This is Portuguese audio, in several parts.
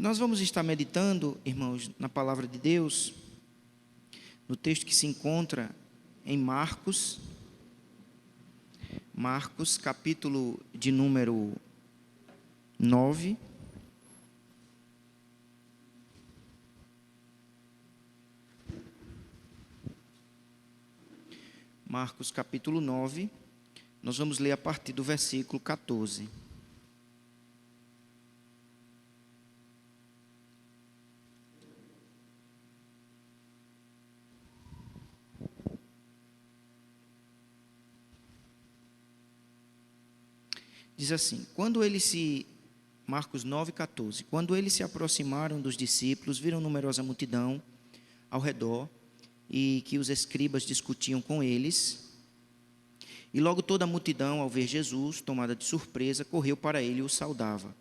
Nós vamos estar meditando, irmãos, na palavra de Deus, no texto que se encontra em Marcos, capítulo de número 9. Marcos, capítulo 9, nós vamos ler a partir do versículo 14. Diz assim: Marcos 9, 14. Quando eles se aproximaram dos discípulos, viram numerosa multidão ao redor e que os escribas discutiam com eles. E logo toda a multidão, ao ver Jesus, tomada de surpresa, correu para ele e o saudava.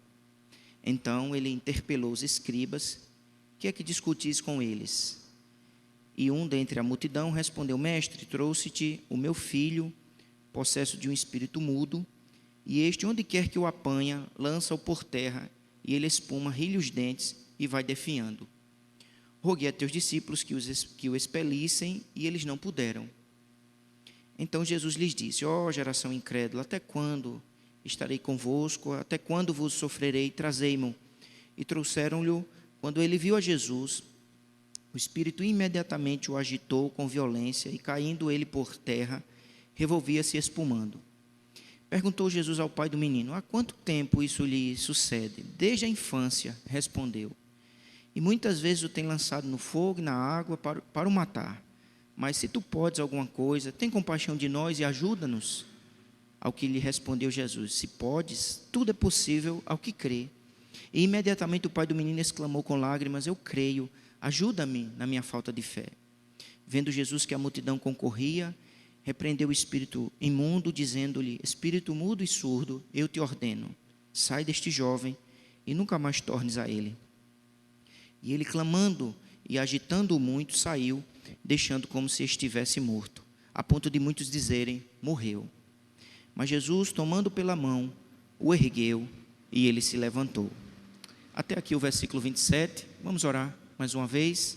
Então ele interpelou os escribas: que é que discutis com eles? E um dentre a multidão respondeu: Mestre, trouxe-te o meu filho, possesso de um espírito mudo, e este, onde quer que o apanha, lança-o por terra, e ele espuma, ri-lhe os dentes e vai definhando. Roguei a teus discípulos que o expelissem, e eles não puderam. Então Jesus lhes disse: ó geração incrédula, até quando estarei convosco? Até quando vos sofrerei? Trazei-mo. E trouxeram-lhe. Quando ele viu a Jesus, o espírito imediatamente o agitou com violência, e caindo ele por terra, revolvia-se espumando. Perguntou Jesus ao pai do menino: há quanto tempo isso lhe sucede? Desde a infância, respondeu. E muitas vezes o tem lançado no fogo e na água para o matar. Mas se tu podes alguma coisa, tem compaixão de nós e ajuda-nos. Ao que lhe respondeu Jesus: se podes, tudo é possível ao que crê. E imediatamente o pai do menino exclamou com lágrimas: eu creio, ajuda-me na minha falta de fé. Vendo Jesus que a multidão concorria, repreendeu o espírito imundo, dizendo-lhe: espírito mudo e surdo, eu te ordeno, sai deste jovem e nunca mais tornes a ele. E ele, clamando e agitando-o muito, saiu, deixando como se estivesse morto, a ponto de muitos dizerem: morreu. Mas Jesus, tomando pela mão, o ergueu e ele se levantou. Até aqui o versículo 27, vamos orar mais uma vez.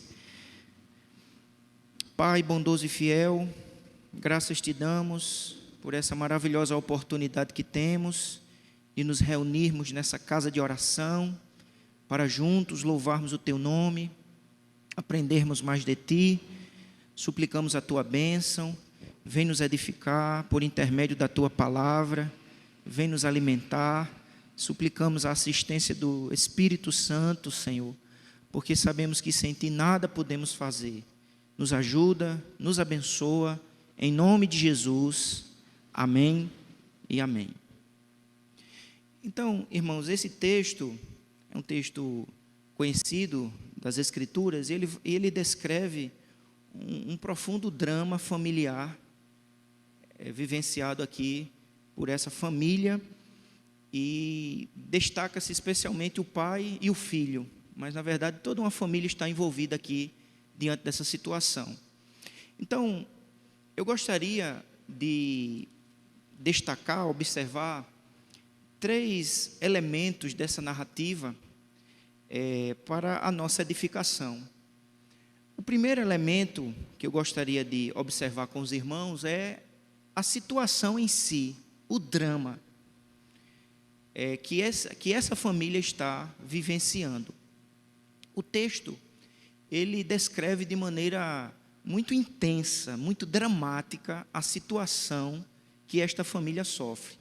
Pai bondoso e fiel, graças te damos por essa maravilhosa oportunidade que temos de nos reunirmos nessa casa de oração, para juntos louvarmos o teu nome, aprendermos mais de ti. Suplicamos a tua bênção, vem nos edificar por intermédio da tua palavra, vem nos alimentar. Suplicamos a assistência do Espírito Santo, Senhor, porque sabemos que sem ti nada podemos fazer. Nos ajuda, nos abençoa, em nome de Jesus, amém e amém. Então, irmãos, esse texto é um texto conhecido das Escrituras, e ele descreve um profundo drama familiar, vivenciado aqui por essa família, e destaca-se especialmente o pai e o filho, mas na verdade toda uma família está envolvida aqui diante dessa situação. Então, eu gostaria de destacar, observar 3 elementos dessa narrativa para a nossa edificação. O primeiro elemento que eu gostaria de observar com os irmãos é a situação em si, o drama que essa família está vivenciando. O texto, ele descreve de maneira muito intensa, muito dramática a situação que esta família sofre.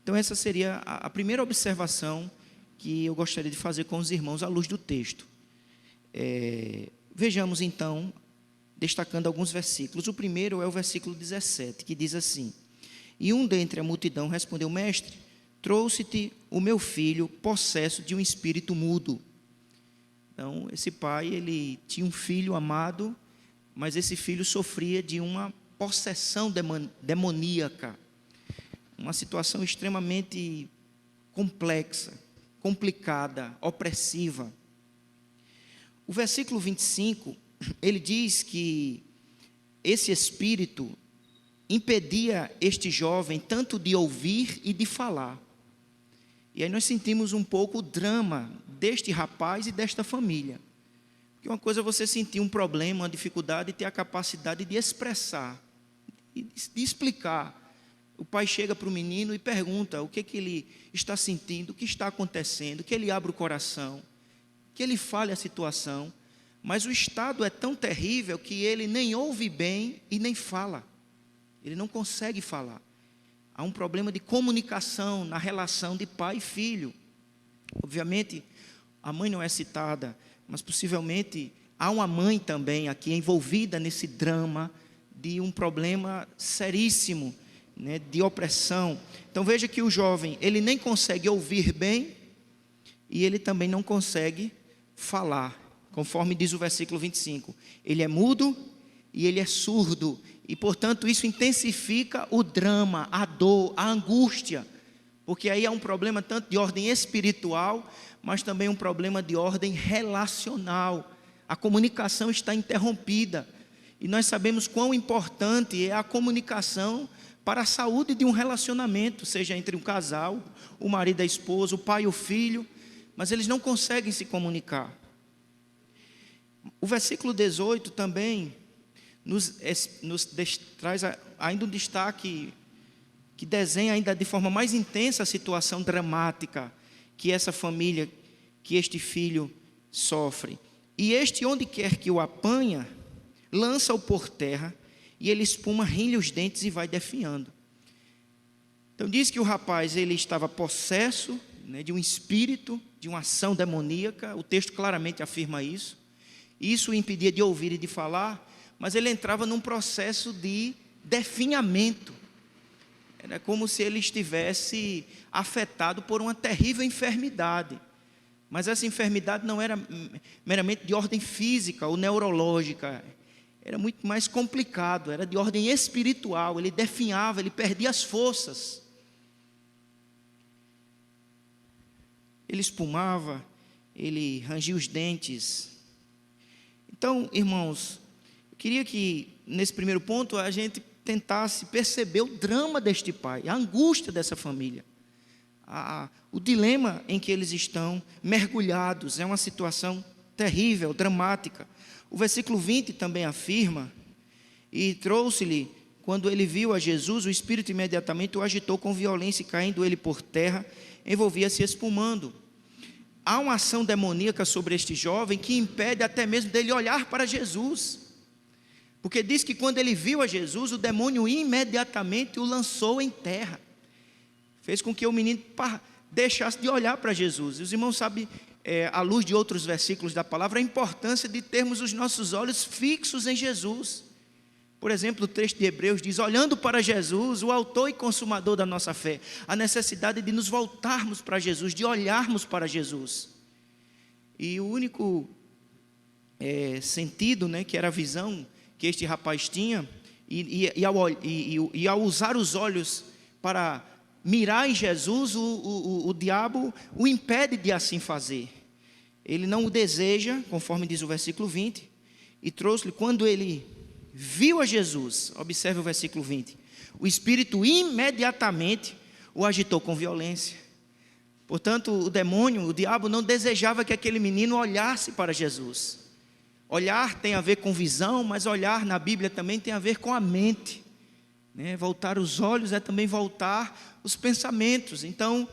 Então essa seria a primeira observação que eu gostaria de fazer com os irmãos à luz do texto. Vejamos então, destacando alguns versículos. O primeiro é o versículo 17, que diz assim: e um dentre a multidão respondeu: mestre, trouxe-te o meu filho possesso de um espírito mudo. Então esse pai, ele tinha um filho amado, mas esse filho sofria de uma possessão demoníaca, uma situação extremamente complexa, complicada, opressiva. O versículo 25, ele diz que esse espírito impedia este jovem tanto de ouvir e de falar. E aí nós sentimos um pouco o drama deste rapaz e desta família. Porque uma coisa é você sentir um problema, uma dificuldade e ter a capacidade de expressar, de explicar. O pai chega para o menino e pergunta o que ele está sentindo, o que está acontecendo, que ele abra o coração, que ele fale a situação. Mas o estado é tão terrível que ele nem ouve bem e nem fala. Ele não consegue falar. Há um problema de comunicação na relação de pai e filho. Obviamente, a mãe não é citada, mas possivelmente há uma mãe também aqui envolvida nesse drama de um problema seríssimo, né, de opressão. Então veja que o jovem, ele nem consegue ouvir bem e ele também não consegue falar, conforme diz o versículo 25. Ele é mudo e ele é surdo, e portanto isso intensifica o drama, a dor, a angústia, porque aí há um problema tanto de ordem espiritual, mas também um problema de ordem relacional. A comunicação está interrompida, e nós sabemos quão importante é a comunicação para a saúde de um relacionamento, seja entre um casal, o marido e a esposa, o pai e o filho, mas eles não conseguem se comunicar. O versículo 18 também nos traz ainda um destaque que desenha ainda de forma mais intensa a situação dramática que essa família, que este filho sofre. E este, onde quer que o apanha, lança-o por terra, e ele espuma, rinle os dentes e vai definhando. Então diz que o rapaz, ele estava possesso, né, de um espírito, de uma ação demoníaca. O texto claramente afirma isso. Isso o impedia de ouvir e de falar, mas ele entrava num processo de definhamento. Era como se ele estivesse afetado por uma terrível enfermidade. Mas essa enfermidade não era meramente de ordem física ou neurológica. Era muito mais complicado, era de ordem espiritual. Ele definhava, ele perdia as forças. Ele espumava, ele rangia os dentes. Então, irmãos, eu queria que nesse primeiro ponto a gente tentasse perceber o drama deste pai, a angústia dessa família, o dilema em que eles estão mergulhados. É uma situação terrível, dramática. O versículo 20 também afirma: e trouxe-lhe, quando ele viu a Jesus, o espírito imediatamente o agitou com violência, e caindo ele por terra, envolvia-se espumando. Há uma ação demoníaca sobre este jovem que impede até mesmo dele olhar para Jesus, porque diz que quando ele viu a Jesus, o demônio imediatamente o lançou em terra, fez com que o menino deixasse de olhar para Jesus. E os irmãos sabem, à luz de outros versículos da palavra, a importância de termos os nossos olhos fixos em Jesus. Por exemplo, o texto de Hebreus diz: olhando para Jesus, o autor e consumador da nossa fé. A necessidade de nos voltarmos para Jesus, de olharmos para Jesus. E o único sentido, né, que era a visão que este rapaz tinha, e ao usar os olhos para mirar em Jesus, o diabo o impede de assim fazer. Ele não o deseja, conforme diz o versículo 20, e trouxe-lhe, quando ele viu a Jesus, observe o versículo 20, o espírito imediatamente o agitou com violência. Portanto, o demônio, o diabo, não desejava que aquele menino olhasse para Jesus. Olhar tem a ver com visão, mas olhar na Bíblia também tem a ver com a mente, né? Voltar os olhos é também voltar os pensamentos. Então,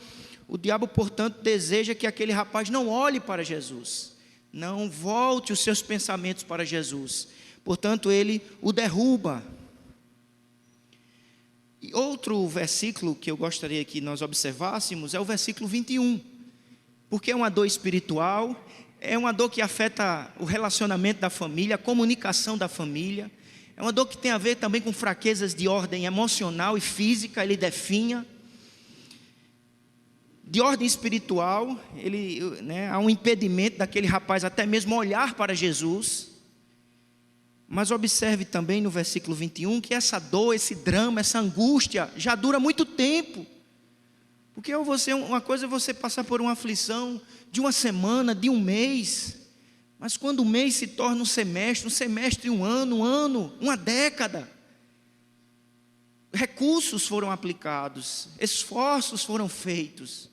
o diabo, portanto, deseja que aquele rapaz não olhe para Jesus, não volte os seus pensamentos para Jesus. Portanto, ele o derruba. E outro versículo que eu gostaria que nós observássemos é o versículo 21, porque é uma dor espiritual, é uma dor que afeta o relacionamento da família, a comunicação da família, é uma dor que tem a ver também com fraquezas de ordem emocional e física. Ele definha. De ordem espiritual, há um impedimento daquele rapaz até mesmo olhar para Jesus. Mas observe também no versículo 21 que essa dor, esse drama, essa angústia já dura muito tempo. Porque uma coisa é você passar por uma aflição de uma semana, de um mês, mas quando o mês se torna um semestre um ano, uma década, recursos foram aplicados, esforços foram feitos,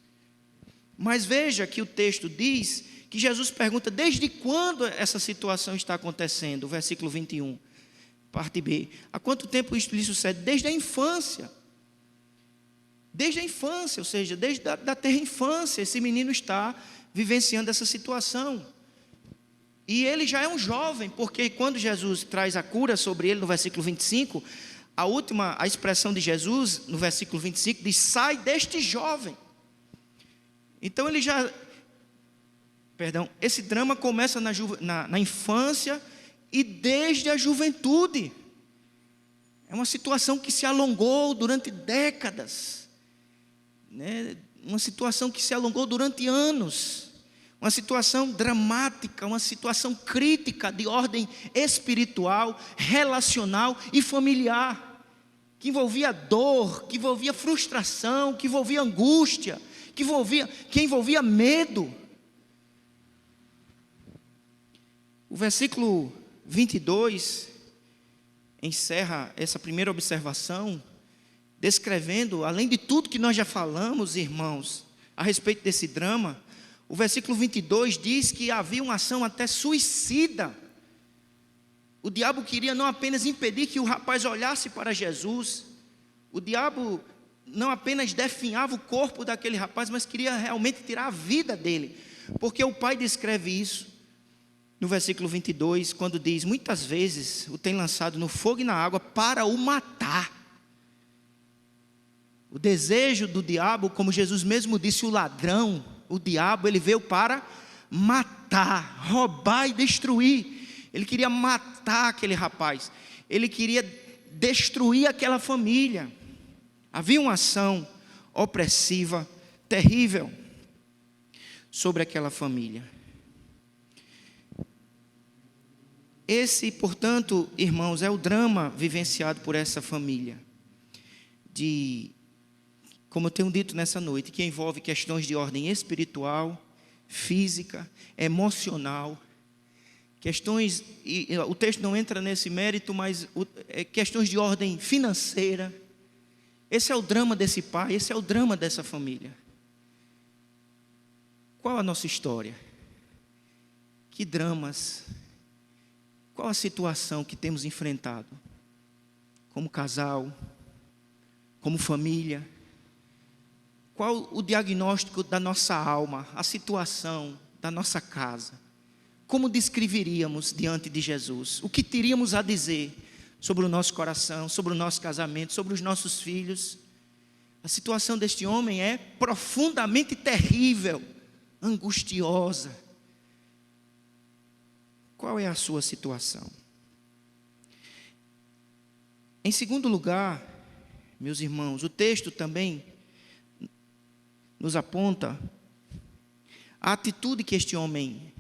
Mas veja que o texto diz que Jesus pergunta desde quando essa situação está acontecendo. O versículo 21, parte B. Há quanto tempo isso lhe sucede? Desde a infância. Desde a infância, ou seja, desde a terra infância, esse menino está vivenciando essa situação. E ele já é um jovem, porque quando Jesus traz a cura sobre ele, no versículo 25, a expressão de Jesus, no versículo 25, diz: sai deste jovem. Então esse drama começa na infância e desde a juventude. É uma situação que se alongou durante décadas, né? Uma situação que se alongou durante anos. Uma situação dramática, uma situação crítica de ordem espiritual, relacional e familiar, que envolvia dor, que envolvia frustração, que envolvia angústia, que envolvia medo. O versículo 22 encerra essa primeira observação, descrevendo, além de tudo que nós já falamos, irmãos, a respeito desse drama. O versículo 22 diz que havia uma ação até suicida. O diabo queria não apenas impedir que o rapaz olhasse para Jesus, o diabo não apenas definhava o corpo daquele rapaz, mas queria realmente tirar a vida dele, porque o pai descreve isso no versículo 22, quando diz: muitas vezes o tem lançado no fogo e na água para o matar. O desejo do diabo, como Jesus mesmo disse, o ladrão, o diabo, ele veio para matar, roubar e destruir. Ele queria matar aquele rapaz, ele queria destruir aquela família. Havia uma ação opressiva, terrível, sobre aquela família. Esse, portanto, irmãos, é o drama vivenciado por essa família, como eu tenho dito nessa noite, que envolve questões de ordem espiritual, física, emocional, questões, e o texto não entra nesse mérito, mas questões de ordem financeira. Esse é o drama desse pai, esse é o drama dessa família. Qual a nossa história? Que dramas? Qual a situação que temos enfrentado? Como casal, como família? Qual o diagnóstico da nossa alma, a situação da nossa casa? Como descreveríamos diante de Jesus? O que teríamos a dizer sobre o nosso coração, sobre o nosso casamento, sobre os nossos filhos? A situação deste homem é profundamente terrível, angustiosa. Qual é a sua situação? Em segundo lugar, meus irmãos, o texto também nos aponta a atitude que este homem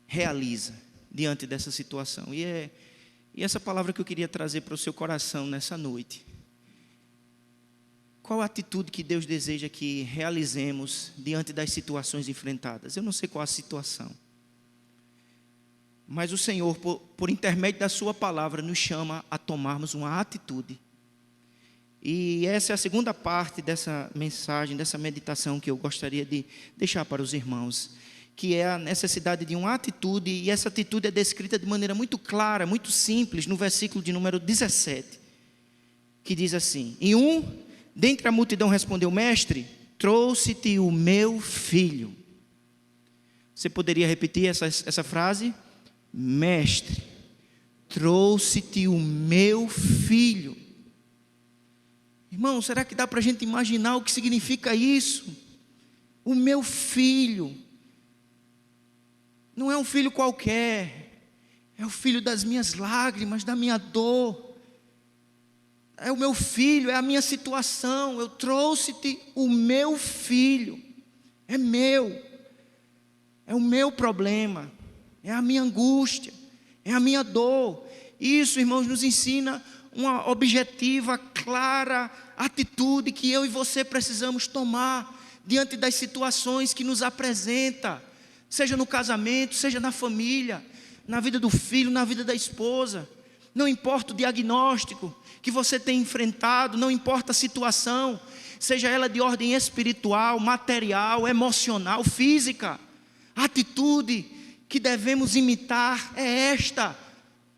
realiza diante dessa situação. E essa palavra que eu queria trazer para o seu coração nessa noite. Qual a atitude que Deus deseja que realizemos diante das situações enfrentadas? Eu não sei qual a situação, mas o Senhor, por intermédio da sua palavra, nos chama a tomarmos uma atitude. E essa é a segunda parte dessa mensagem, dessa meditação que eu gostaria de deixar para os irmãos, que é a necessidade de uma atitude, e essa atitude é descrita de maneira muito clara, muito simples, no versículo de número 17, que diz assim: e dentre a multidão respondeu: mestre, trouxe-te o meu filho. Você poderia repetir essa frase? Mestre, trouxe-te o meu filho. Irmão, será que dá para a gente imaginar o que significa isso? O meu filho. Não é um filho qualquer, é o filho das minhas lágrimas, da minha dor. É o meu filho, é a minha situação. Eu trouxe-te o meu filho. É meu. É o meu problema. É a minha angústia. É a minha dor. Isso, irmãos, nos ensina uma objetiva, clara atitude que eu e você precisamos tomar diante das situações que nos apresenta, seja no casamento, seja na família, na vida do filho, na vida da esposa. Não importa o diagnóstico que você tem enfrentado, não importa a situação, seja ela de ordem espiritual, material, emocional, física. A atitude que devemos imitar é esta: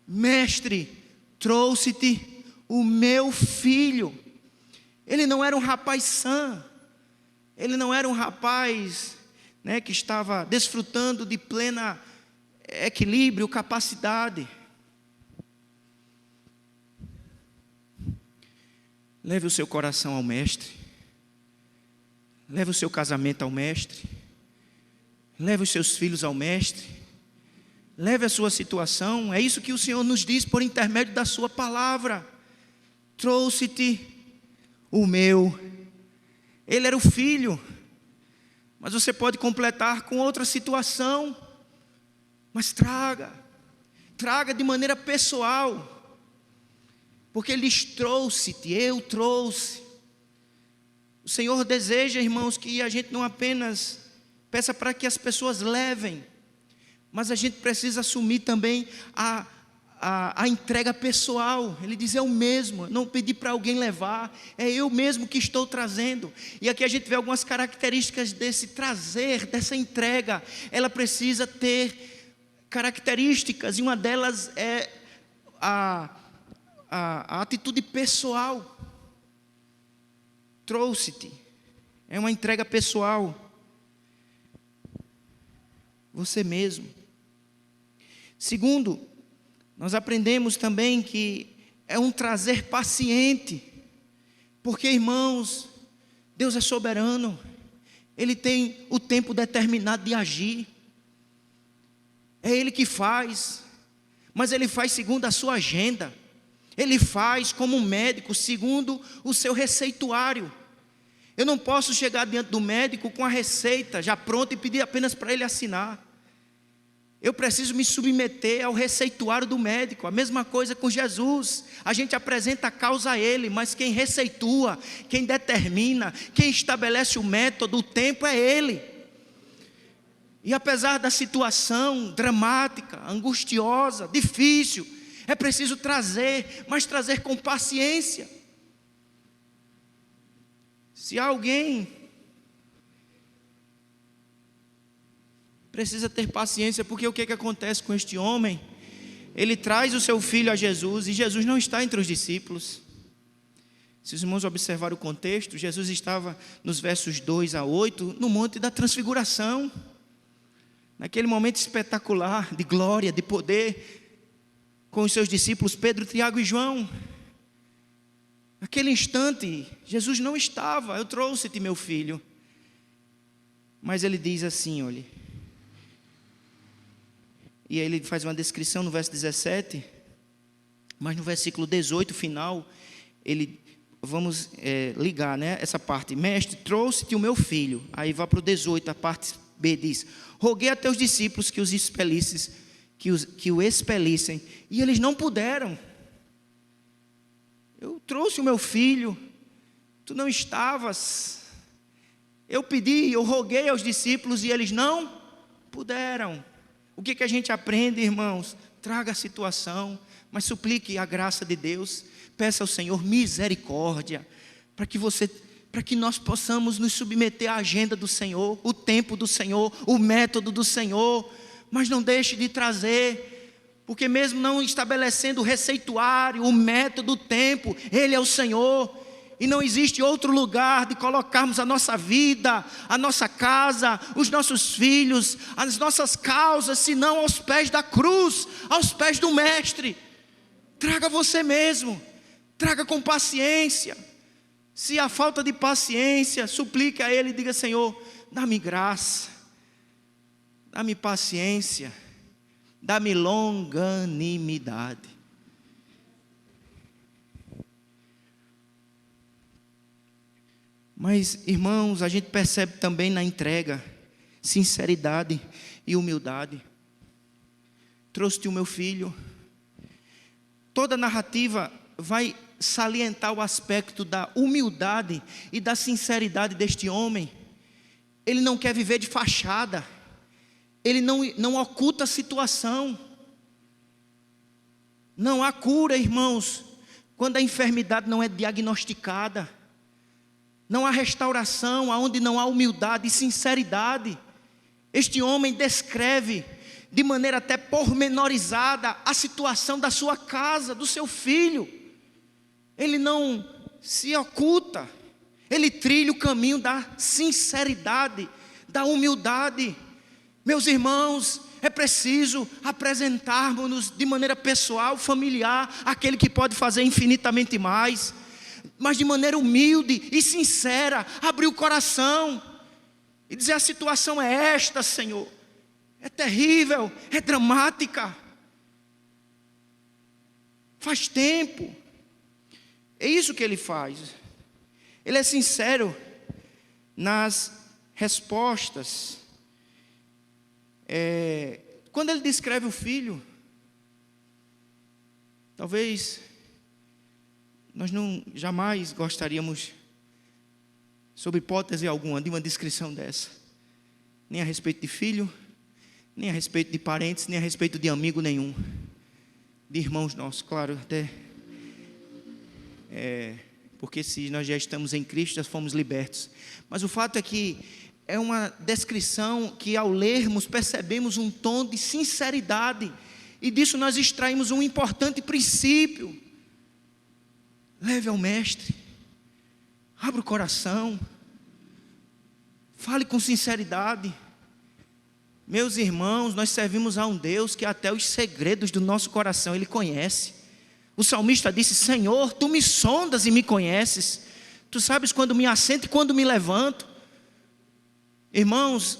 Mestre, trouxe-te o meu filho. Ele não era um rapaz sã, ele não era um rapaz, que estava desfrutando de plena equilíbrio, capacidade. Leve o seu coração ao Mestre, leve o seu casamento ao Mestre, leve os seus filhos ao Mestre, leve a sua situação. É isso que o Senhor nos diz por intermédio da sua palavra. Trouxe-te o meu. Ele era o filho, mas você pode completar com outra situação. Mas traga de maneira pessoal, porque Ele trouxe-te, eu trouxe. O Senhor deseja, irmãos, que a gente não apenas peça para que as pessoas levem, mas a gente precisa assumir também a entrega pessoal. Ele diz: eu mesmo, não pedi para alguém levar, é eu mesmo que estou trazendo. E aqui a gente vê algumas características desse trazer, dessa entrega. Ela precisa ter características, e uma delas é a atitude pessoal. Trouxe-te, é uma entrega pessoal. Você mesmo. Segundo, nós aprendemos também que é um trazer paciente, porque, irmãos, Deus é soberano, Ele tem o tempo determinado de agir, é Ele que faz, mas Ele faz segundo a sua agenda, Ele faz como um médico, segundo o seu receituário. Eu não posso chegar diante do médico com a receita já pronta e pedir apenas para ele assinar. Eu preciso me submeter ao receituário do médico. A mesma coisa com Jesus. A gente apresenta a causa a Ele, mas quem receitua, quem determina, quem estabelece o método, o tempo é Ele. E apesar da situação dramática, angustiosa, difícil, é preciso trazer, mas trazer com paciência. Se alguém precisa ter paciência, porque o que acontece com este homem? Ele traz o seu filho a Jesus, e Jesus não está entre os discípulos. Se os irmãos observarem o contexto, Jesus estava nos versos 2 a 8, no Monte da Transfiguração, naquele momento espetacular, de glória, de poder, com os seus discípulos Pedro, Tiago e João. Naquele instante, Jesus não estava. Eu trouxe-te meu filho. Mas ele diz assim, olha, e aí ele faz uma descrição no verso 17, mas no versículo 18, final, vamos ligar, essa parte: Mestre, trouxe-te o meu filho. Aí vai para o 18, a parte B diz: roguei a teus discípulos que os expelissem, que o expelissem, e eles não puderam. Eu trouxe o meu filho, tu não estavas. Eu pedi, eu roguei aos discípulos e eles não puderam. O que a gente aprende, irmãos? Traga a situação, mas suplique a graça de Deus. Peça ao Senhor misericórdia, para que nós possamos nos submeter à agenda do Senhor, o tempo do Senhor, o método do Senhor. Mas não deixe de trazer, porque mesmo não estabelecendo o receituário, o método, o tempo, Ele é o Senhor. E não existe outro lugar de colocarmos a nossa vida, a nossa casa, os nossos filhos, as nossas causas, senão aos pés da cruz, aos pés do Mestre. Traga você mesmo, traga com paciência. Se há falta de paciência, suplique a Ele e diga: Senhor, dá-me graça, dá-me paciência, dá-me longanimidade. Mas, irmãos, a gente percebe também na entrega sinceridade e humildade. Trouxe-te o meu filho. Toda a narrativa vai salientar o aspecto da humildade e da sinceridade deste homem. Ele não quer viver de fachada. Ele não oculta a situação. Não há cura, irmãos, quando a enfermidade não é diagnosticada. Não há restauração aonde não há humildade e sinceridade. Este homem descreve de maneira até pormenorizada a situação da sua casa, do seu filho. Ele não se oculta, ele trilha o caminho da sinceridade, da humildade. Meus irmãos, é preciso apresentarmos-nos de maneira pessoal, familiar, aquele que pode fazer infinitamente mais, mas de maneira humilde e sincera, abrir o coração e dizer: a situação é esta, Senhor, é terrível, é dramática, faz tempo. É isso que ele faz. Ele é sincero nas respostas. Quando ele descreve o filho, talvez nós jamais gostaríamos, sob hipótese alguma, de uma descrição dessa, nem a respeito de filho, nem a respeito de parentes, nem a respeito de amigo nenhum, de irmãos nossos, claro, até porque se nós já estamos em Cristo, já fomos libertos. Mas o fato é que é uma descrição que, ao lermos, percebemos um tom de sinceridade, e disso nós extraímos um importante princípio. Leve ao mestre, abra o coração, fale com sinceridade. Meus irmãos, nós servimos a um Deus que até os segredos do nosso coração Ele conhece. O salmista disse: Senhor, Tu me sondas e me conheces, Tu sabes quando me assento e quando me levanto. Irmãos,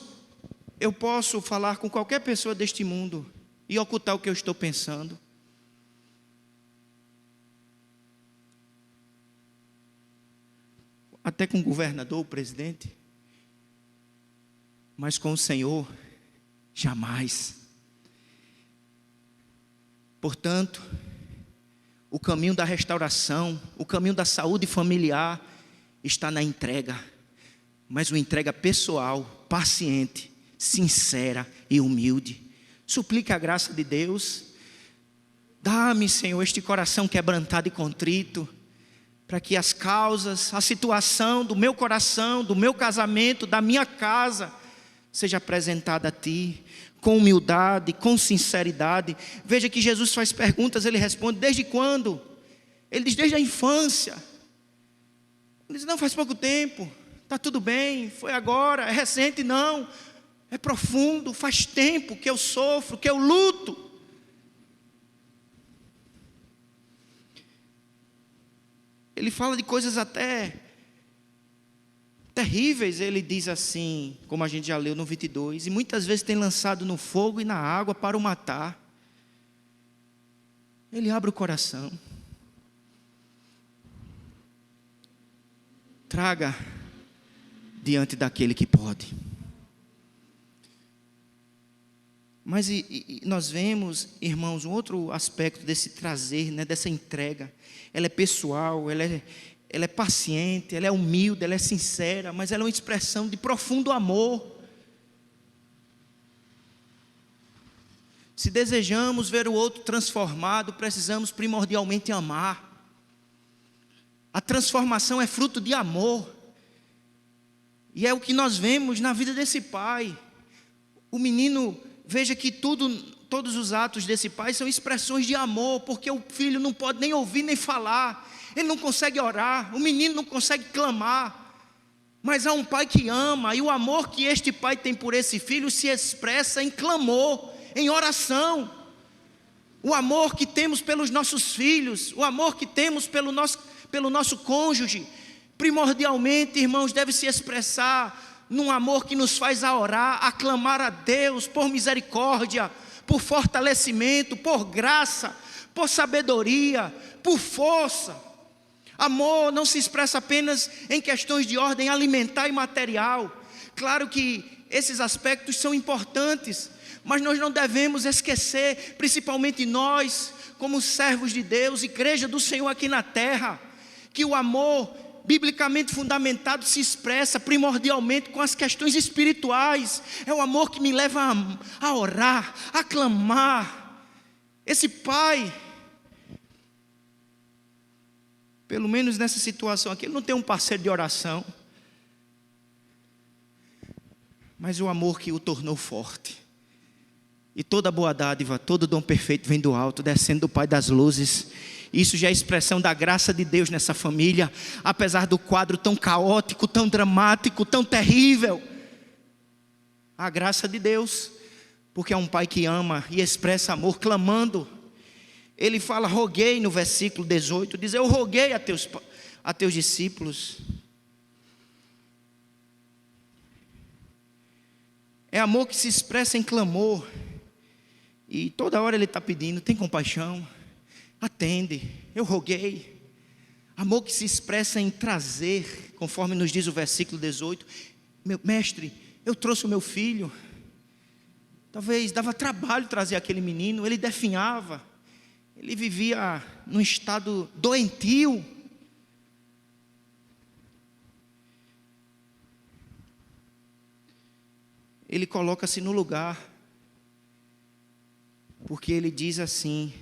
eu posso falar com qualquer pessoa deste mundo e ocultar o que eu estou pensando. Até com o governador, o presidente. Mas com o Senhor, jamais. Portanto, o caminho da restauração, o caminho da saúde familiar está na entrega, mas uma entrega pessoal, paciente, sincera e humilde. Suplique a graça de Deus. Dá-me, Senhor, este coração quebrantado e contrito, para que as causas, a situação do meu coração, do meu casamento, da minha casa, seja apresentada a Ti, com humildade, com sinceridade. Veja que Jesus faz perguntas, Ele responde: desde quando? Ele diz: desde a infância. Ele diz: não, faz pouco tempo, está tudo bem, foi agora, é recente. Não, é profundo, faz tempo que eu sofro, que eu luto. Ele fala de coisas até terríveis. Ele diz assim, como a gente já leu no 22, e muitas vezes tem lançado no fogo e na água para o matar. Ele abre o coração. Traga diante daquele que pode. Mas nós vemos, irmãos, um outro aspecto desse trazer, né, dessa entrega. Ela é pessoal, ela é paciente, ela é humilde, ela é sincera, mas ela é uma expressão de profundo amor. Se desejamos ver o outro transformado, precisamos primordialmente amar. A transformação é fruto de amor. E é o que nós vemos na vida desse pai. O menino, veja que todos os atos desse pai são expressões de amor, porque o filho não pode nem ouvir nem falar, ele não consegue orar, o menino não consegue clamar, mas há um pai que ama, e o amor que este pai tem por esse filho se expressa em clamor, em oração. O amor que temos pelos nossos filhos, o amor que temos pelo nosso cônjuge, primordialmente, irmãos, deve se expressar num amor que nos faz a orar, a clamar a Deus por misericórdia, por fortalecimento, por graça, por sabedoria, por força. Amor não se expressa apenas em questões de ordem alimentar e material. Claro que esses aspectos são importantes, mas nós não devemos esquecer, principalmente nós, como servos de Deus, igreja do Senhor aqui na terra, que o amor biblicamente fundamentado se expressa primordialmente com as questões espirituais. É o amor que me leva a orar, a clamar. Esse pai, pelo menos nessa situação aqui, ele não tem um parceiro de oração. mas o amor que o tornou forte. E toda boa dádiva, todo dom perfeito vem do alto, descendo do Pai das luzes. Isso já é expressão da graça de Deus nessa família, apesar do quadro tão caótico, tão dramático, tão terrível. A graça de Deus, porque é um pai que ama e expressa amor, clamando. Ele fala, roguei no versículo 18, diz, eu roguei a teus discípulos. É amor que se expressa em clamor. E toda hora ele está pedindo, tem compaixão, atende, eu roguei. Amor que se expressa em trazer, conforme nos diz o versículo 18. Meu mestre, eu trouxe o meu filho. Talvez dava trabalho trazer aquele menino, ele definhava. Ele vivia num estado doentio. Ele coloca-se no lugar. Porque ele diz assim,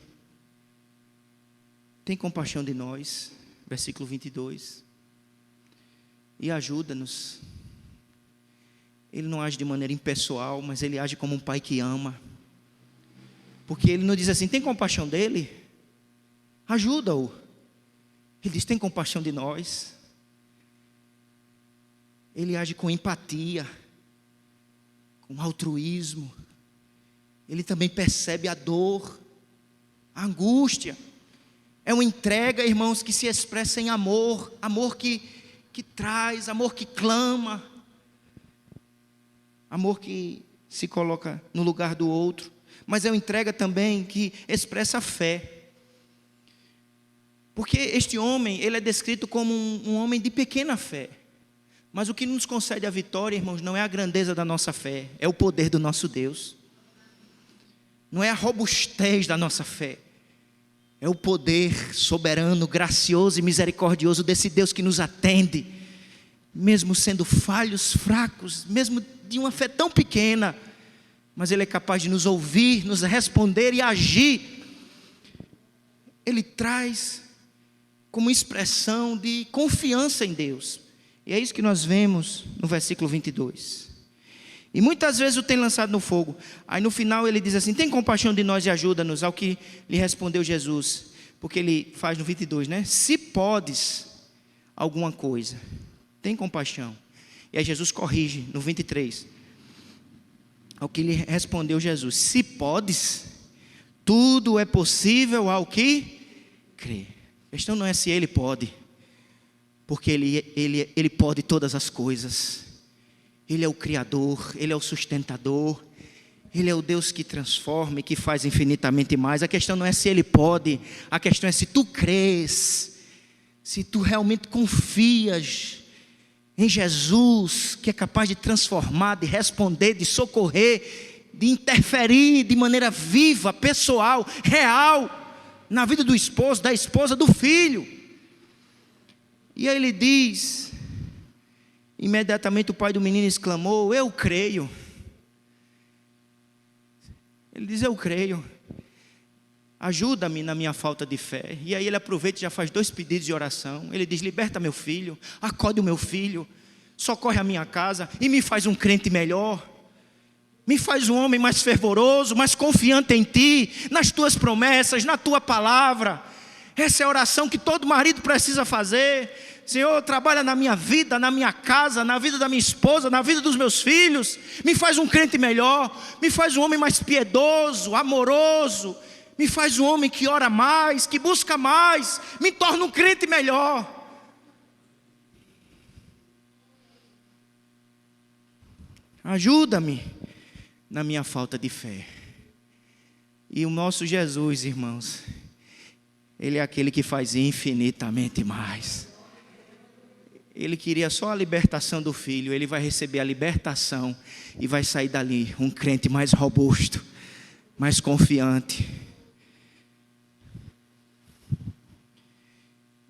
tem compaixão de nós, versículo 22, e ajuda-nos. Ele não age de maneira impessoal, mas ele age como um pai que ama. Porque ele não diz assim, tem compaixão dele? Ajuda-o. Ele diz, tem compaixão de nós. Ele age com empatia, com altruísmo. Ele também percebe a dor, a angústia. É uma entrega, irmãos, que se expressa em amor. Amor que traz, amor que clama. Amor que se coloca no lugar do outro. Mas é uma entrega também que expressa a fé. Porque este homem, ele é descrito como um homem de pequena fé. Mas o que nos concede a vitória, irmãos, não é a grandeza da nossa fé. É o poder do nosso Deus. Não é a robustez da nossa fé. É o poder soberano, gracioso e misericordioso desse Deus que nos atende. Mesmo sendo falhos, fracos, mesmo de uma fé tão pequena. Mas Ele é capaz de nos ouvir, nos responder e agir. Ele traz como expressão de confiança em Deus. E é isso que nós vemos no versículo 22. E muitas vezes o tem lançado no fogo. Aí no final ele diz assim, tem compaixão de nós e ajuda-nos. Ao que lhe respondeu Jesus. Porque ele faz no 22, né? Se podes alguma coisa, tem compaixão. E aí Jesus corrige no 23. Ao que lhe respondeu Jesus, se podes, tudo é possível ao que crê. A questão não é se ele pode, porque ele pode todas as coisas. Ele é o Criador, Ele é o sustentador, Ele é o Deus que transforma e que faz infinitamente mais. A questão não é se Ele pode, a questão é se tu crês, se tu realmente confias em Jesus, que é capaz de transformar, de responder, de socorrer, de interferir de maneira viva, pessoal, real, na vida do esposo, da esposa, do filho. E aí ele diz... Imediatamente o pai do menino exclamou, eu creio. Ele diz, eu creio. Ajuda-me na minha falta de fé. E aí ele aproveita e já faz 2 pedidos de oração. Ele diz, liberta meu filho, acode o meu filho, socorre a minha casa e me faz um crente melhor. Me faz um homem mais fervoroso, mais confiante em ti, nas tuas promessas, na tua palavra. Essa é a oração que todo marido precisa fazer. Senhor, trabalha na minha vida, na minha casa, na vida da minha esposa, na vida dos meus filhos. Me faz um crente melhor, me faz um homem mais piedoso, amoroso. Me faz um homem que ora mais, que busca mais. Me torna um crente melhor. Ajuda-me na minha falta de fé. E o nosso Jesus, irmãos, Ele é aquele que faz infinitamente mais. Ele queria só a libertação do filho. Ele vai receber a libertação e vai sair dali um crente mais robusto, mais confiante.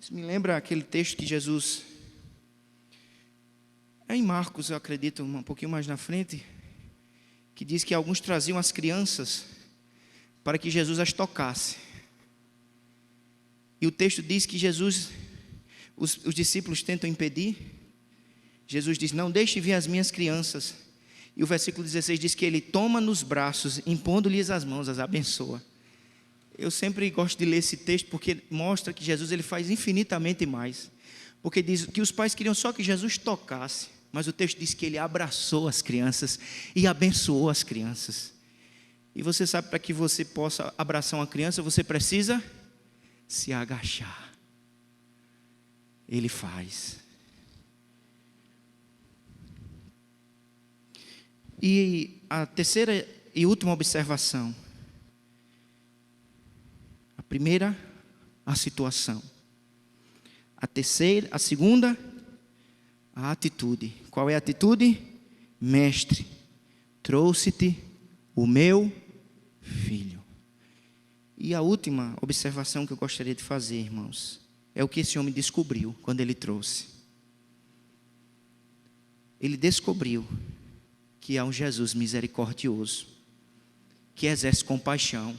Isso me lembra aquele texto que Jesus, é em Marcos, eu acredito, um pouquinho mais na frente, que diz que alguns traziam as crianças para que Jesus as tocasse. E o texto diz que Jesus, os discípulos tentam impedir. Jesus diz, não deixe vir as minhas crianças. E o versículo 16 diz que ele toma nos braços, impondo-lhes as mãos, as abençoa. Eu sempre gosto de ler esse texto porque mostra que Jesus ele faz infinitamente mais. Porque diz que os pais queriam só que Jesus tocasse, mas o texto diz que ele abraçou as crianças e abençoou as crianças. E você sabe, para que você possa abraçar uma criança, você precisa se agachar. Ele faz. E a terceira e última observação. A primeira, a situação. A segunda, a atitude. Qual é a atitude? Mestre, trouxe-te o meu filho. E a última observação que eu gostaria de fazer, irmãos, é o que esse homem descobriu quando ele trouxe. Ele descobriu que há um Jesus misericordioso, que exerce compaixão.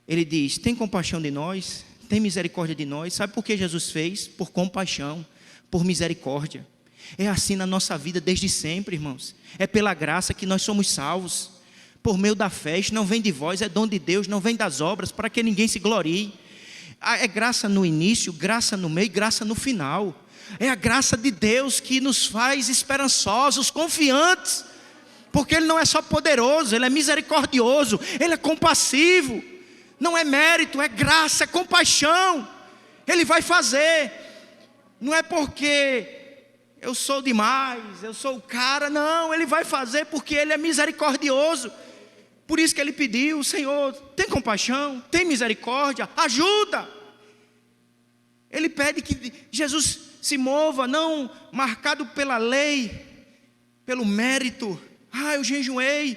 Ele diz: tem compaixão de nós, tem misericórdia de nós. Sabe por que Jesus fez? Por compaixão, por misericórdia. É assim na nossa vida desde sempre, irmãos. É pela graça que nós somos salvos, por meio da fé. Isto não vem de vós, é dom de Deus, não vem das obras, para que ninguém se glorie. É graça no início, graça no meio, graça no final. É a graça de Deus que nos faz esperançosos, confiantes, porque Ele não é só poderoso, Ele é misericordioso, Ele é compassivo. Não é mérito, é graça, é compaixão. Ele vai fazer. Não é porque eu sou demais, eu sou o cara. Não, Ele vai fazer porque Ele é misericordioso. Por isso que Ele pediu: Senhor, tem compaixão, tem misericórdia, ajuda. Ele pede que Jesus se mova, não marcado pela lei, pelo mérito. Eu jejuei.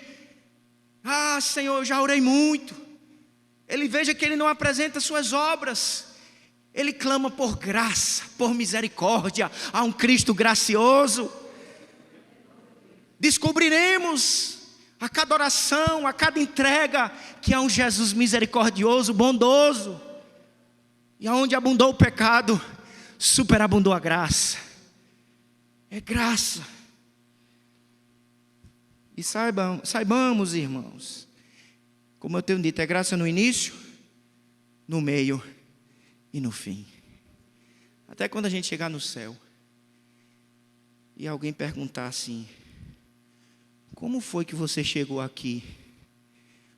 Senhor, eu já orei muito. Ele veja que ele não apresenta suas obras. Ele clama por graça, por misericórdia. Há um Cristo gracioso. Descobriremos a cada oração, a cada entrega, que há um Jesus misericordioso, bondoso. E aonde abundou o pecado, superabundou a graça. É graça. E saibamos, irmãos, como eu tenho dito, é graça no início, no meio e no fim. Até quando a gente chegar no céu e alguém perguntar assim: como foi que você chegou aqui?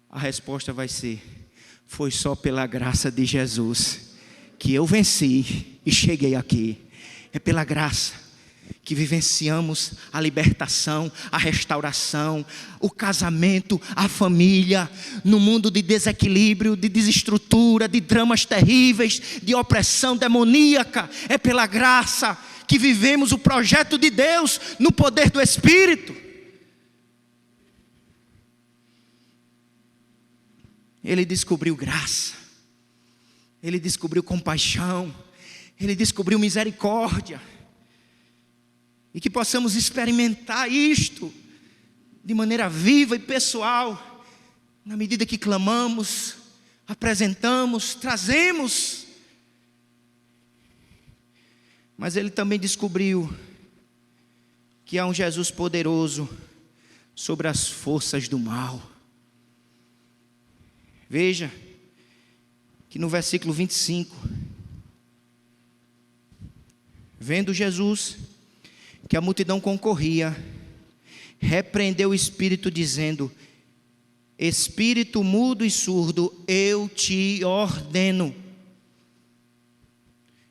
A resposta vai ser: foi só pela graça de Jesus que eu venci e cheguei aqui. É pela graça que vivenciamos a libertação, a restauração, o casamento, a família, no mundo de desequilíbrio, de desestrutura, de dramas terríveis, de opressão demoníaca. É pela graça que vivemos o projeto de Deus no poder do Espírito. Ele descobriu graça, ele descobriu compaixão, ele descobriu misericórdia. E que possamos experimentar isto de maneira viva e pessoal, na medida que clamamos, apresentamos, trazemos. Mas ele também descobriu que há um Jesus poderoso sobre as forças do mal. Veja que no versículo 25, vendo Jesus que a multidão concorria, repreendeu o espírito, dizendo: espírito mudo e surdo, eu te ordeno.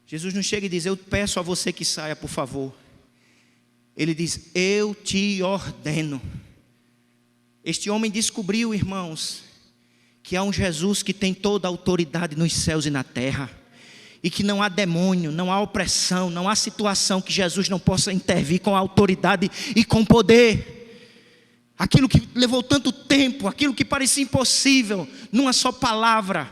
Jesus não chega e diz: eu peço a você que saia, por favor. Ele diz: eu te ordeno. Este homem descobriu, irmãos, que há um Jesus que tem toda a autoridade nos céus e na terra. E que não há demônio, não há opressão, não há situação que Jesus não possa intervir com autoridade e com poder. Aquilo que levou tanto tempo, aquilo que parecia impossível, numa só palavra.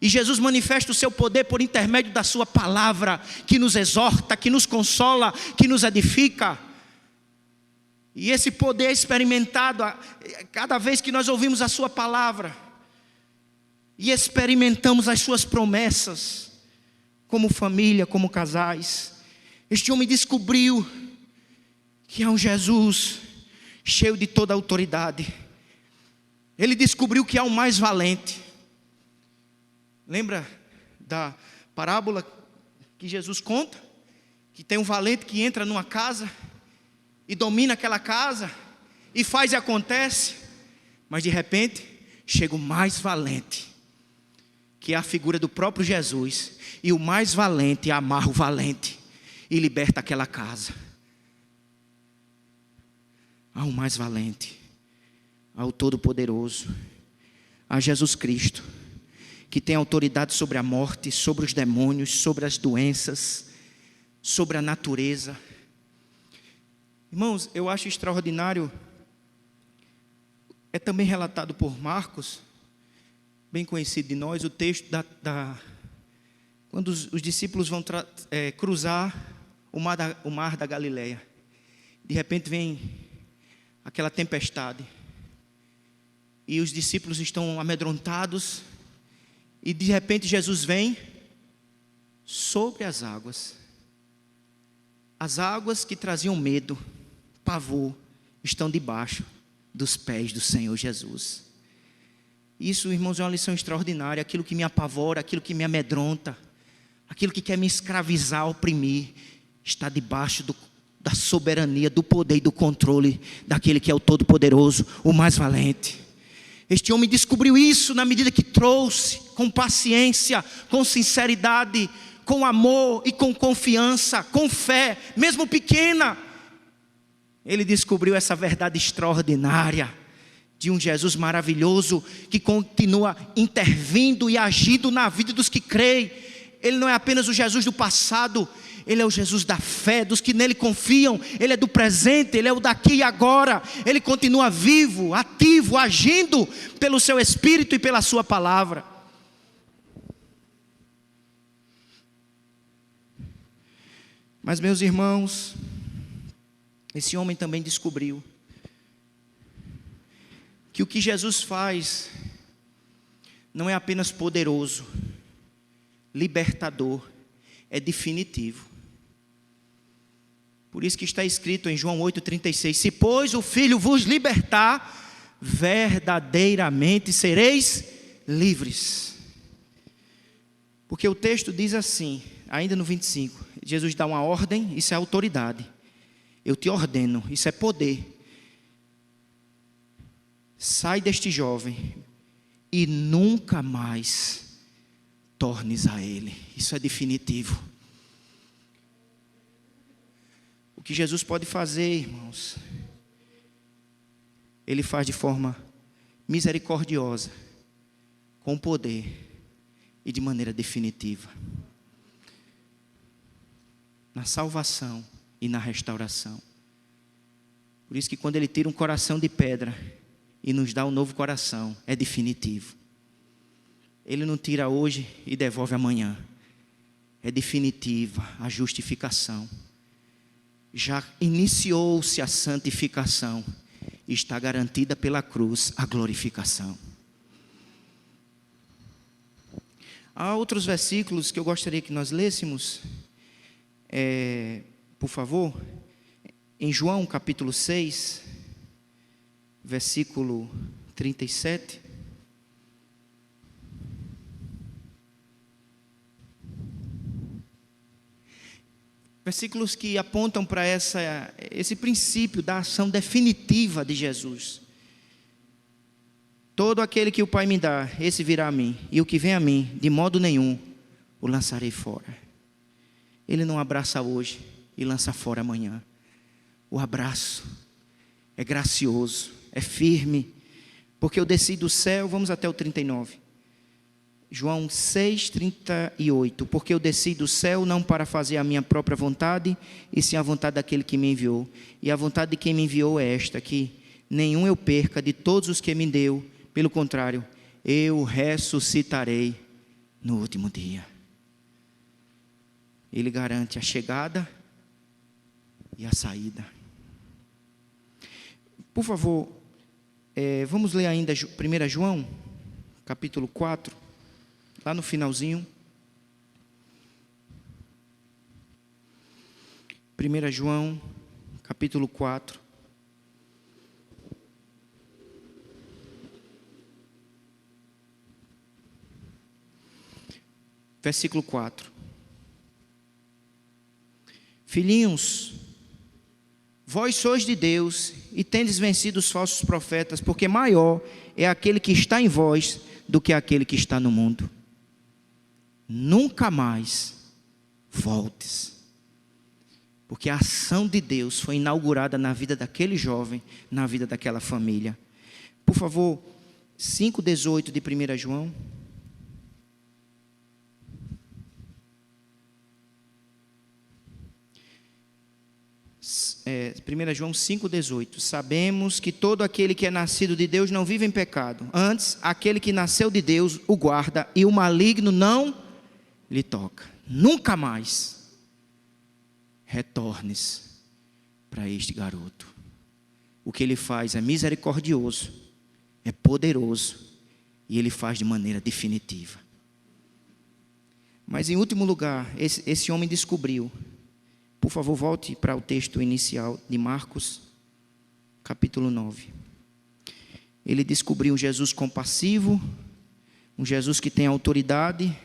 E Jesus manifesta o seu poder por intermédio da sua palavra, que nos exorta, que nos consola, que nos edifica. E esse poder é experimentado cada vez que nós ouvimos a sua palavra e experimentamos as suas promessas, como família, como casais. Este homem descobriu que há um Jesus cheio de toda a autoridade. Ele descobriu que há um mais valente. Lembra da parábola que Jesus conta? Que tem um valente que entra numa casa e domina aquela casa e faz e acontece. Mas de repente chega o mais valente, que é a figura do próprio Jesus. E o mais valente amarra o valente e liberta aquela casa. Há um mais valente, ao Todo-Poderoso, a Jesus Cristo, que tem autoridade sobre a morte, sobre os demônios, sobre as doenças, sobre a natureza. Irmãos, eu acho extraordinário, é também relatado por Marcos, bem conhecido de nós, o texto quando os discípulos vão cruzar o mar da Galileia. De repente vem aquela tempestade, e os discípulos estão amedrontados, e de repente Jesus vem sobre as águas. As águas que traziam medo, pavor, estão debaixo dos pés do Senhor Jesus. Isso, irmãos, é uma lição extraordinária. Aquilo que me apavora, aquilo que me amedronta, aquilo que quer me escravizar, oprimir, está debaixo da soberania, do poder e do controle daquele que é o Todo-Poderoso, o mais valente. Este homem descobriu isso na medida que trouxe com paciência, com sinceridade, com amor e com confiança, com fé, mesmo pequena. Ele descobriu essa verdade extraordinária de um Jesus maravilhoso que continua intervindo e agindo na vida dos que creem. Ele não é apenas o Jesus do passado, Ele é o Jesus da fé, dos que nele confiam. Ele é do presente, Ele é o daqui e agora. Ele continua vivo, ativo, agindo pelo seu Espírito e pela sua palavra. Mas, meus irmãos, esse homem também descobriu que o que Jesus faz não é apenas poderoso, libertador, é definitivo. Por isso que está escrito em João 8,36: se pois o Filho vos libertar, verdadeiramente sereis livres. Porque o texto diz assim, ainda no 25, Jesus dá uma ordem, isso é autoridade. Eu te ordeno, isso é poder. Sai deste jovem e nunca mais tornes a ele. Isso é definitivo. O que Jesus pode fazer, irmãos, Ele faz de forma misericordiosa, com poder e de maneira definitiva. Na salvação e na restauração. Por isso que quando Ele tira um coração de pedra e nos dá um novo coração, é definitivo. Ele não tira hoje e devolve amanhã. É definitiva a justificação. Já iniciou-se a santificação. Está garantida pela cruz a glorificação. Há outros versículos que eu gostaria que nós lêssemos. Por favor. Em João capítulo 6, versículo 37. Versículos que apontam para esse princípio da ação definitiva de Jesus. Todo aquele que o Pai me dá, esse virá a mim, e o que vem a mim, de modo nenhum, o lançarei fora. Ele não abraça hoje e lança fora amanhã. O abraço é gracioso, é firme, porque eu desci do céu, vamos até o 39. João 6,38, porque eu desci do céu não para fazer a minha própria vontade, e sim a vontade daquele que me enviou. E a vontade de quem me enviou é esta, que nenhum eu perca de todos os que me deu, pelo contrário, eu ressuscitarei no último dia. Ele garante a chegada e a saída. Por favor, vamos ler ainda 1 João, capítulo 4. Lá no finalzinho, 1 João, capítulo 4, Versículo 4. Filhinhos, vós sois de Deus e tendes vencido os falsos profetas, porque maior é aquele que está em vós do que aquele que está no mundo. Nunca mais voltes. Porque a ação de Deus foi inaugurada na vida daquele jovem, na vida daquela família. Por favor, 5,18 de 1 João. 1 João 5,18. Sabemos que todo aquele que é nascido de Deus não vive em pecado. Antes, aquele que nasceu de Deus o guarda e o maligno não lhe toca. Nunca mais retornes para este garoto. O que ele faz é misericordioso, é poderoso e ele faz de maneira definitiva. Mas em último lugar, esse homem descobriu. Por favor, volte para o texto inicial de Marcos, capítulo 9. Ele descobriu um Jesus compassivo, um Jesus que tem autoridade,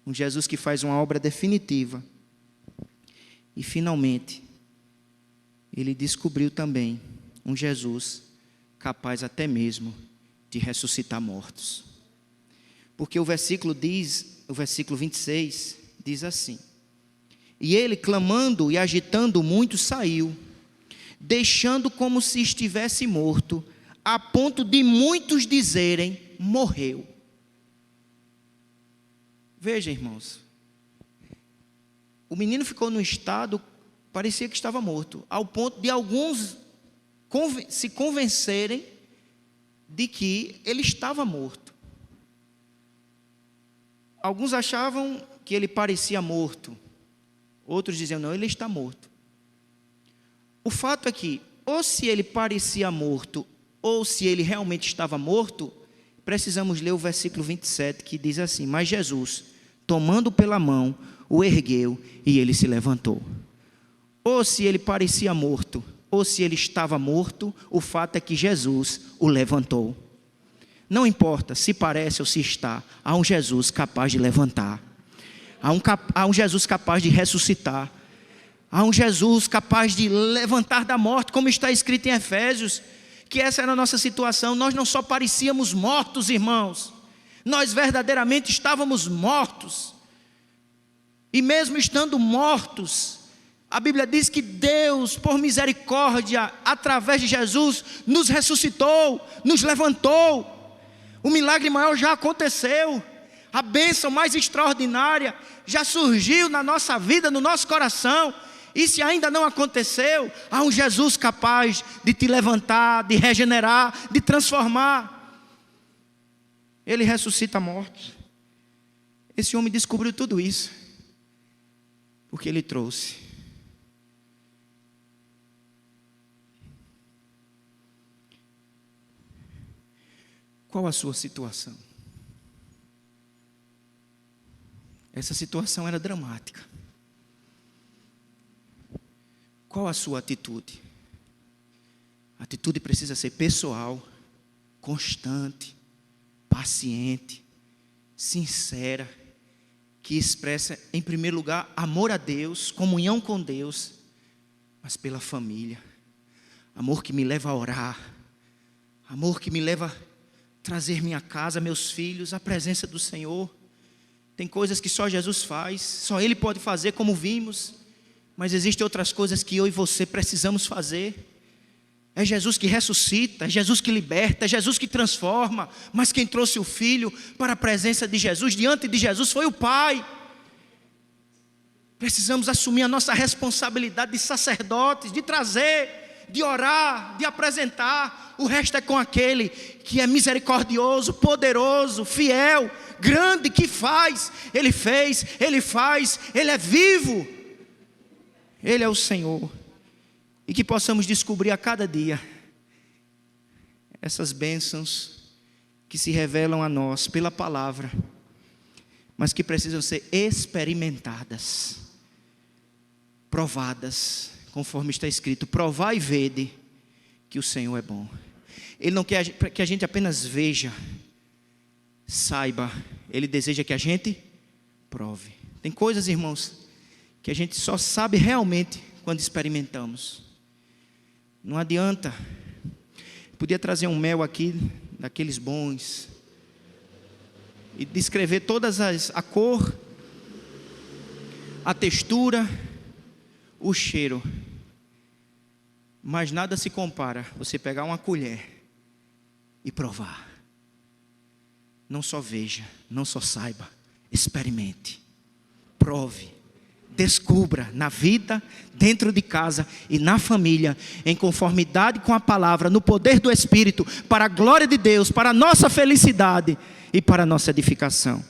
um Jesus que faz uma obra definitiva. E, finalmente, ele descobriu também um Jesus capaz até mesmo de ressuscitar mortos. Porque o versículo 26, diz assim: e ele, clamando e agitando muito, saiu, deixando como se estivesse morto, a ponto de muitos dizerem: morreu. Veja, irmãos, o menino ficou num estado, parecia que estava morto, ao ponto de alguns se convencerem de que ele estava morto. Alguns achavam que ele parecia morto. Outros diziam: não, ele está morto. O fato é que, ou se ele parecia morto, ou se ele realmente estava morto, precisamos ler o versículo 27, que diz assim: mas Jesus, tomando pela mão, o ergueu e ele se levantou. Ou se ele parecia morto, ou se ele estava morto, o fato é que Jesus o levantou. Não importa se parece ou se está, há um Jesus capaz de levantar. Há um Jesus capaz de ressuscitar. Há um Jesus capaz de levantar da morte, como está escrito em Efésios, que essa era a nossa situação. Nós não só parecíamos mortos, irmãos, nós verdadeiramente estávamos mortos. E mesmo estando mortos, a Bíblia diz que Deus, por misericórdia, através de Jesus, nos ressuscitou, nos levantou. O milagre maior já aconteceu. A bênção mais extraordinária já surgiu na nossa vida, no nosso coração. E se ainda não aconteceu, há um Jesus capaz de te levantar, de regenerar, de transformar. Ele ressuscita mortos. Esse homem descobriu tudo isso, porque ele trouxe. Qual a sua situação? Essa situação era dramática. Qual a sua atitude? A atitude precisa ser pessoal, constante, paciente, sincera, que expressa, em primeiro lugar, amor a Deus, comunhão com Deus, mas pela família. Amor que me leva a orar, amor que me leva a trazer minha casa, meus filhos, à presença do Senhor. Tem coisas que só Jesus faz, só Ele pode fazer, como vimos. Mas existem outras coisas que eu e você precisamos fazer. É Jesus que ressuscita, é Jesus que liberta, é Jesus que transforma. Mas quem trouxe o Filho para a presença de Jesus, diante de Jesus, foi o Pai. Precisamos assumir a nossa responsabilidade de sacerdotes, de trazer, de orar, de apresentar. O resto é com aquele que é misericordioso, poderoso, fiel, grande, que faz. Ele fez, Ele faz, Ele é vivo. Ele é o Senhor. E que possamos descobrir a cada dia essas bênçãos que se revelam a nós pela palavra, mas que precisam ser experimentadas, provadas, conforme está escrito: provai e vede que o Senhor é bom. Ele não quer que a gente apenas veja, saiba. Ele deseja que a gente prove. Tem coisas, irmãos, que a gente só sabe realmente quando experimentamos. Não adianta. Podia trazer um mel aqui, daqueles bons, e descrever todas a cor, a textura, o cheiro. Mas nada se compara você pegar uma colher e provar. Não só veja, não só saiba, experimente, prove, descubra na vida, dentro de casa e na família, em conformidade com a palavra, no poder do Espírito, para a glória de Deus, para a nossa felicidade e para a nossa edificação.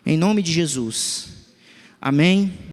Em nome de Jesus. Amém.